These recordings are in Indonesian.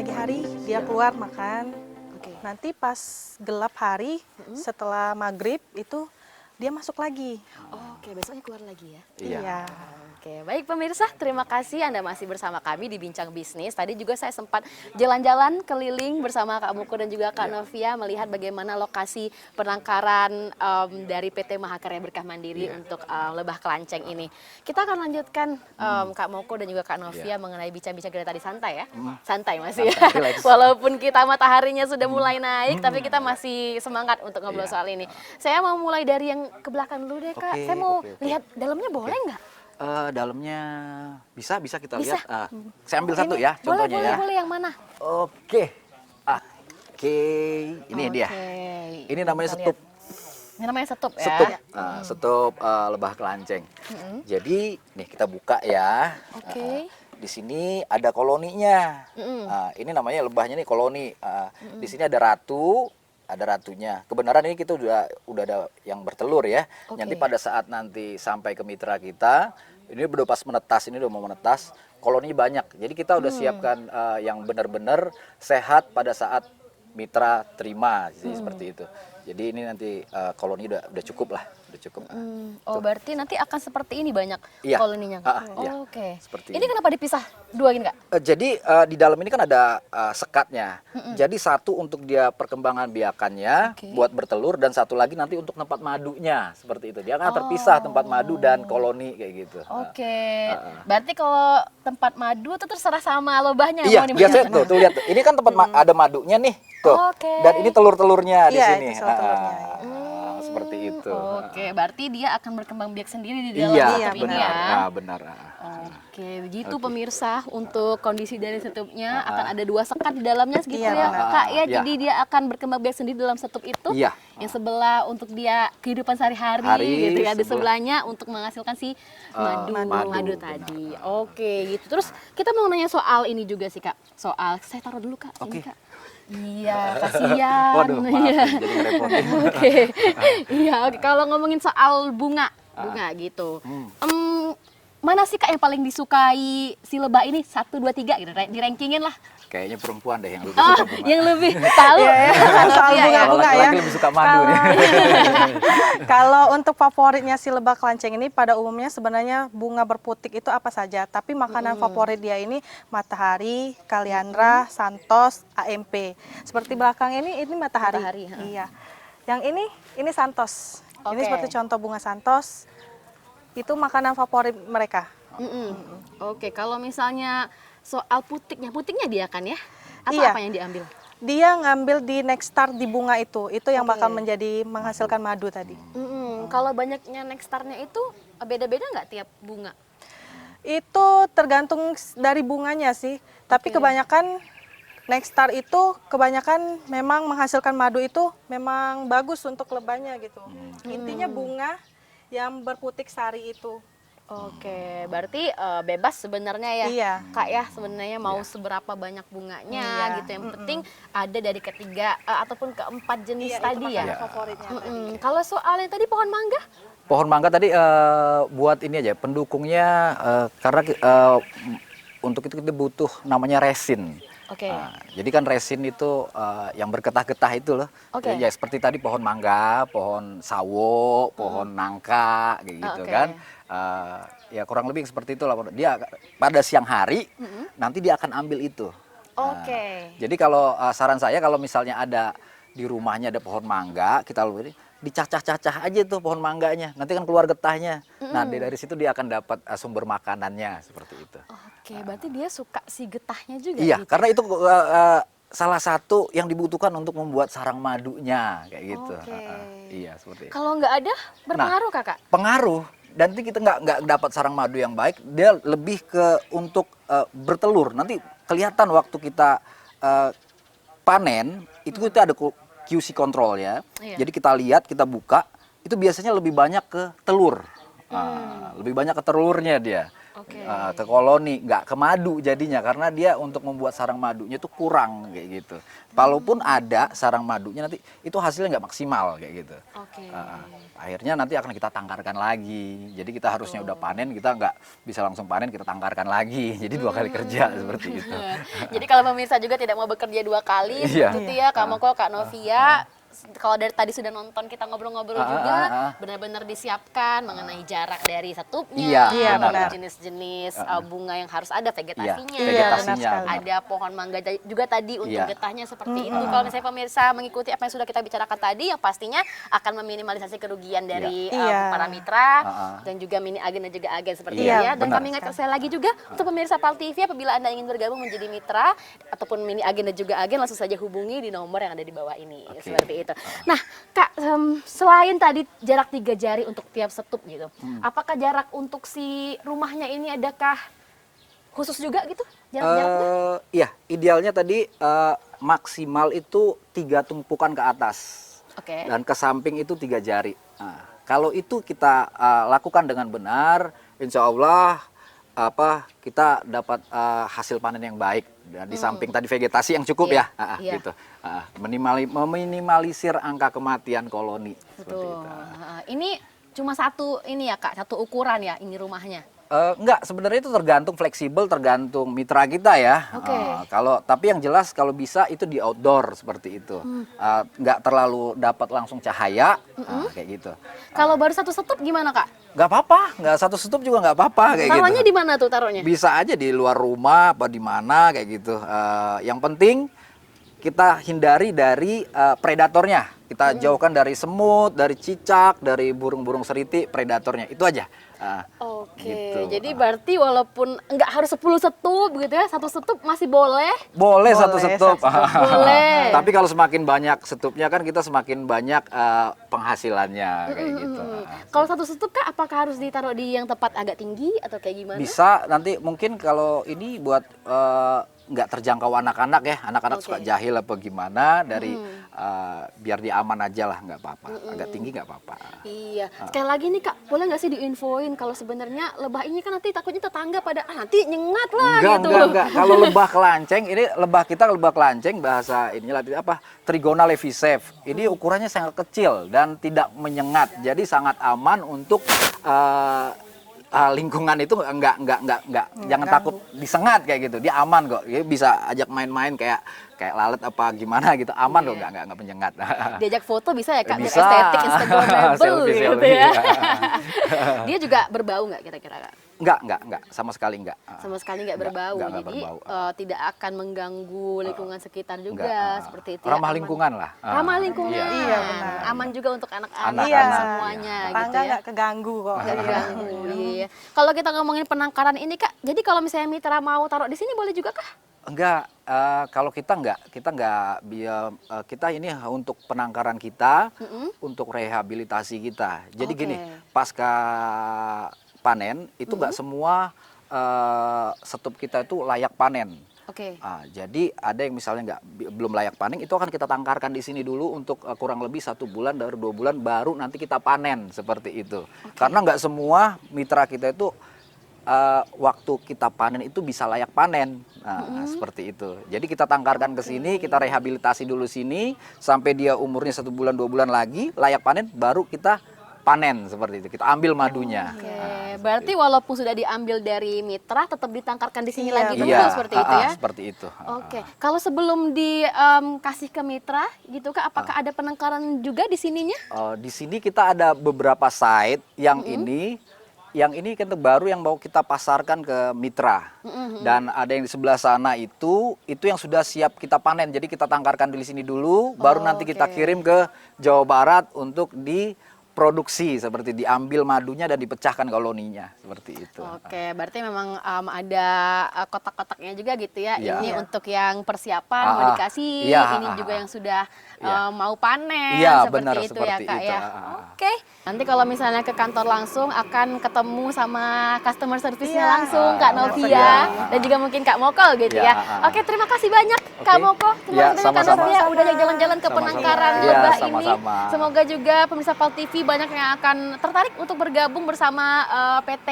pagi hari dia keluar makan. Oke. Nanti pas gelap hari setelah maghrib itu dia masuk lagi. Oke, besoknya keluar lagi ya. Iya. Oke, baik pemirsa, terima kasih Anda masih bersama kami di Bincang Bisnis. Tadi juga saya sempat jalan-jalan keliling bersama Kak Moko dan juga Kak Novia melihat bagaimana lokasi penangkaran dari PT Mahakarya Berkah Mandiri untuk lebah kelanceng ini. Kita akan lanjutkan Kak Moko dan juga Kak Novia mengenai bincang-bincang kita tadi santai ya. Santai masih ya. Walaupun kita mataharinya sudah mulai naik, tapi kita masih semangat untuk ngobrol soal ini. Saya mau mulai dari yang ke belakang dulu deh Kak. Saya mau lihat dalamnya boleh nggak? Dalamnya bisa kita lihat. Saya ambil satu ya, contohnya ya. Boleh yang mana? Oke, ini dia. Ini namanya setup. Ini namanya setup ya. Setup, setup lebah kelanceng. Jadi nih kita buka ya. Oke. Di sini ada koloninya. Ini namanya lebahnya nih koloni. Di sini ada ratu. Ada ratunya. Kebenaran ini kita udah ada yang bertelur ya. Nanti pada saat nanti sampai ke mitra kita, ini udah pas menetas, ini udah mau menetas, koloninya banyak. Jadi kita udah siapkan yang benar-benar sehat pada saat mitra terima, seperti itu. Jadi ini nanti koloni udah cukup lah, udah cukup. Oh berarti nanti akan seperti ini banyak koloninya. Oke. Ini kenapa dipisah dua gini Kak? Jadi di dalam ini kan ada sekatnya. Jadi satu untuk dia perkembangan biakannya buat bertelur dan satu lagi nanti untuk tempat madunya seperti itu. Dia kan terpisah tempat madu dan koloni kayak gitu. Oke. Berarti kalau tempat madu itu terserah sama lebahnya. Iya, biasanya tuh lihat tuh. Ini kan tempat ada madunya nih tuh. Dan ini telur-telurnya di sini. Seperti itu. Oke, berarti dia akan berkembang biak sendiri di dalam setup ini ya. Benar. Oke, begitu pemirsa untuk kondisi dari setupnya akan ada dua sekat di dalamnya segitu ya Kak ya. Jadi dia akan berkembang biak sendiri dalam setup itu. Yang sebelah untuk dia kehidupan sehari-hari gitu ya. Di sebelahnya untuk menghasilkan si madu tadi. Oke, gitu. Terus kita mau nanya soal ini juga sih Kak. Soal saya taruh dulu Kak. Ini Kak. Iya, kasihan. Waduh, maaf, jadi ngerepotin. Oke. Kalau ngomongin soal bunga gitu. Mana sih Kak yang paling disukai si lebah ini? 1, 2, 3 gitu, di rankingin lah. Kayaknya perempuan deh yang lebih suka bunga. Yang lebih tahu soal bunga-bunga ya. Laki-laki lebih suka madu nih. Kalau untuk favoritnya si lebah kelanceng ini pada umumnya sebenarnya bunga berputik itu apa saja. Tapi makanan favorit dia ini matahari, kaliandra, santos, AMP. Seperti belakang ini matahari. Iya. Yang ini santos. Ini seperti contoh bunga santos. Itu makanan favorit mereka. Oke, kalau misalnya soal putiknya dia kan ya? Atau apa yang diambil? Dia ngambil di nectar di bunga itu yang bakal menghasilkan madu tadi. Kalau banyaknya nectarnya itu beda-beda nggak tiap bunga? Itu tergantung dari bunganya sih. Tapi kebanyakan nectar itu memang menghasilkan madu itu memang bagus untuk lebahnya gitu. Intinya bunga yang berputik sari itu. Oke, berarti bebas sebenarnya ya, Kak ya, sebenarnya mau seberapa banyak bunganya gitu. Yang penting ada dari ketiga ataupun keempat jenis tadi ya. Favoritnya. Kalau soal yang tadi pohon mangga? Pohon mangga tadi buat ini aja pendukungnya karena untuk itu kita butuh namanya resin. Jadi kan resin itu yang bergetah-getah itu loh. Ya seperti tadi pohon mangga, pohon sawo, pohon nangka kayak gitu kan. Ya kurang lebih seperti itu lah. Dia pada siang hari nanti dia akan ambil itu. Jadi kalau saran saya kalau misalnya ada di rumahnya ada pohon mangga, kita dicacah-cacah aja tuh pohon mangganya. Nanti kan keluar getahnya. Nah, dari situ dia akan dapat sumber makanannya seperti itu. Berarti dia suka si getahnya juga. Iya, gitu. karena itu salah satu yang dibutuhkan untuk membuat sarang madunya kayak gitu. Iya, seperti itu. Kalau nggak ada berpengaruh Kakak? Pengaruh. Dan nanti kita nggak dapat sarang madu yang baik, dia lebih ke untuk bertelur. Nanti kelihatan waktu kita panen, itu kita ada QC control ya. Jadi kita lihat, kita buka, itu biasanya lebih banyak ke telur. Lebih banyak ke telurnya dia. Oke. ke koloni, nggak ke madu jadinya karena dia untuk membuat sarang madunya itu kurang kayak gitu. Kalaupun ada sarang madunya nanti itu hasilnya nggak maksimal kayak gitu. Oke. Akhirnya nanti akan kita tangkarkan lagi. Jadi kita harusnya udah panen, kita nggak bisa langsung panen, kita tangkarkan lagi. Jadi 2 kali kerja seperti itu. Jadi kalau pemirsa juga tidak mau bekerja 2 kali Iya. seperti itu ya, Kak Moko, Kak Novia. Kalau dari tadi sudah nonton kita ngobrol-ngobrol juga, benar-benar disiapkan mengenai jarak dari setupnya, Iya, lalu benar. jenis-jenis bunga yang harus ada, vegetasinya, Iya, benar sekali. ada pohon mangga juga tadi untuk Iya. getahnya seperti itu. Kalau misalnya pemirsa mengikuti apa yang sudah kita bicarakan tadi, yang pastinya akan meminimalisasi kerugian dari Iya. para mitra dan juga mini agen dan juga agen seperti Iya, itu ya. Dan benar. kami ingatkan sekali lagi juga untuk pemirsa PAL TV, apabila Anda ingin bergabung menjadi mitra ataupun mini agen dan juga agen, langsung saja hubungi di nomor yang ada di bawah ini. Oke. Seperti itu. Nah, Kak, selain tadi jarak 3 jari untuk tiap setup gitu, apakah jarak untuk si rumahnya ini adakah khusus juga gitu jarak-jaraknya? Iya, idealnya tadi maksimal itu 3 tumpukan ke atas. Oke. Dan ke samping itu 3 jari. Nah, kalau itu kita lakukan dengan benar, insya Allah kita dapat hasil panen yang baik. Dan di samping tadi vegetasi yang cukup Iya, ya, iya. gitu. Meminimalisir angka kematian koloni. Seperti Betul. itu. Ini cuma satu ini ya Kak, satu ukuran ya ini rumahnya. Enggak, sebenarnya itu tergantung fleksibel, tergantung mitra kita ya. Oke. Tapi yang jelas kalau bisa itu di outdoor seperti itu. Enggak terlalu dapat langsung cahaya, kayak gitu. Kalau baru satu setup gimana Kak? Nggak apa-apa, nggak satu setup juga nggak apa-apa kayak Taruhnya gitu. di mana tuh taruhnya? Bisa aja di luar rumah apa di mana kayak gitu. Yang penting kita hindari dari predatornya. Kita jauhkan dari semut, dari cicak, dari burung-burung seriti, predatornya. Itu aja. Oke, gitu. jadi berarti walaupun nggak harus 10 setup gitu ya, satu setup masih boleh? Boleh satu Boleh, setup. satu setup. Boleh. Tapi kalau semakin banyak setupnya kan kita semakin banyak penghasilannya kayak gitu. Kalau satu setup Kak, apakah harus ditaruh di yang tepat agak tinggi atau kayak gimana? Bisa nanti mungkin kalau ini buat nggak terjangkau anak-anak ya, anak-anak Oke. suka jahil apa gimana dari biar dia aman aja lah, nggak apa-apa. Agak tinggi nggak apa-apa. Iya, sekali lagi nih Kak, boleh nggak sih diinfoin kalau sebenarnya lebah ini kan nanti takutnya tetangga pada nanti nyengat lah gitu. Enggak. Kalau lebah kelanceng, ini lebah kita lebah kelanceng bahasa inilah apa? Trigona levisef. Ini ukurannya sangat kecil dan tidak menyengat. Jadi sangat aman untuk lingkungan itu enggak jangan takut disengat kayak gitu. Dia aman kok. Dia bisa ajak main-main kayak lalat apa gimana gitu. Aman loh, enggak menyengat. Diajak foto bisa ya Kak, biar Bisa. estetik, instagramable Selfie, gitu selfie, ya. iya. Dia juga berbau nggak kira-kira Kak? Enggak, sama sekali enggak. Sama sekali nggak berbau, Nggak jadi berbau. tidak akan mengganggu lingkungan sekitar juga Enggak, seperti itu. ramah aman. lingkungan lah. Ramah lingkungan, Iya, benar. aman juga untuk anak-anak Anak-anak, semuanya iya. gitu Tangga ya. nggak keganggu kok. Nggak diganggu, iya. Kalau kita ngomongin penangkaran ini Kak, jadi kalau misalnya mitra mau taruh di sini boleh juga Kak? Enggak, kalau kita enggak, kita ini untuk penangkaran kita, untuk rehabilitasi kita. Jadi Oke. gini, pasca panen itu enggak semua setup kita itu layak panen. Oke. Jadi ada yang misalnya belum layak panen, itu akan kita tangkarkan di sini dulu untuk kurang lebih 1 bulan dari 2 bulan baru nanti kita panen seperti itu. Karena nggak semua mitra kita itu waktu kita panen itu bisa layak panen, seperti itu. Jadi kita tangkarkan ke sini, kita rehabilitasi dulu sini sampai dia umurnya 1 bulan 2 bulan lagi layak panen, baru kita panen seperti itu. Kita ambil madunya. Oke, berarti walaupun sudah diambil dari mitra, tetap ditangkarkan di sini Iya, lagi dulu Iya, seperti itu ya? Seperti itu. Oke, kalau sebelum dikasih ke mitra, gitu Kak, apakah ada penangkaran juga di sininya? Di sini kita ada beberapa site yang ini kan baru yang mau kita pasarkan ke mitra. Dan ada yang di sebelah sana itu yang sudah siap kita panen. Jadi kita tangkarkan di sini dulu, baru nanti kita kirim ke Jawa Barat untuk diproduksi, seperti diambil madunya dan dipecahkan koloninya, seperti itu. Oke, berarti memang ada kotak-kotaknya juga gitu ya. Iya. Ini untuk yang persiapan mau dikasih, Iya, ini juga yang sudah Iya. mau panen, Iya, seperti benar, itu ya seperti Kak itu. ya. Oke, nanti kalau misalnya ke kantor langsung akan ketemu sama customer service-nya Iya. langsung Kak Novia Iya. dan juga mungkin Kak Moko gitu Iya. ya. Oke, terima kasih banyak Kak Oke. Moko. Terima Iya, kasih banyak Kak sama-sama. Novia udah jalan-jalan ke Sama-sama. penangkaran Iya, lebah ini. sama-sama. Semoga juga pemirsa PAL TV banyak yang akan tertarik untuk bergabung bersama PT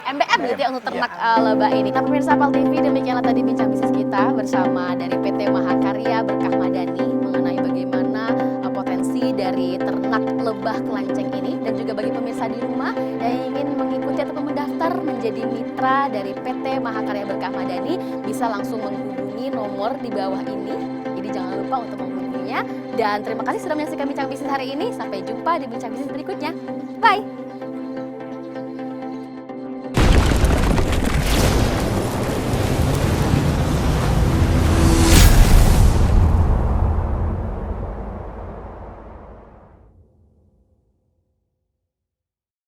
MBM gitu ya untuk ternak lebah ini. Nah pemirsa Pal TV, demikianlah tadi bincang bisnis kita bersama dari PT Mahakarya Berkah Madani mengenai bagaimana potensi dari ternak lebah kelanceng ini, dan juga bagi pemirsa di rumah yang ingin mengikuti ataupun mendaftar menjadi mitra dari PT Mahakarya Berkah Madani bisa langsung menghubungi nomor di bawah ini. Jadi jangan lupa untuk menghubunginya. Dan terima kasih sudah menyaksikan bincang bisnis hari ini. Sampai jumpa di bincang bisnis berikutnya. Bye.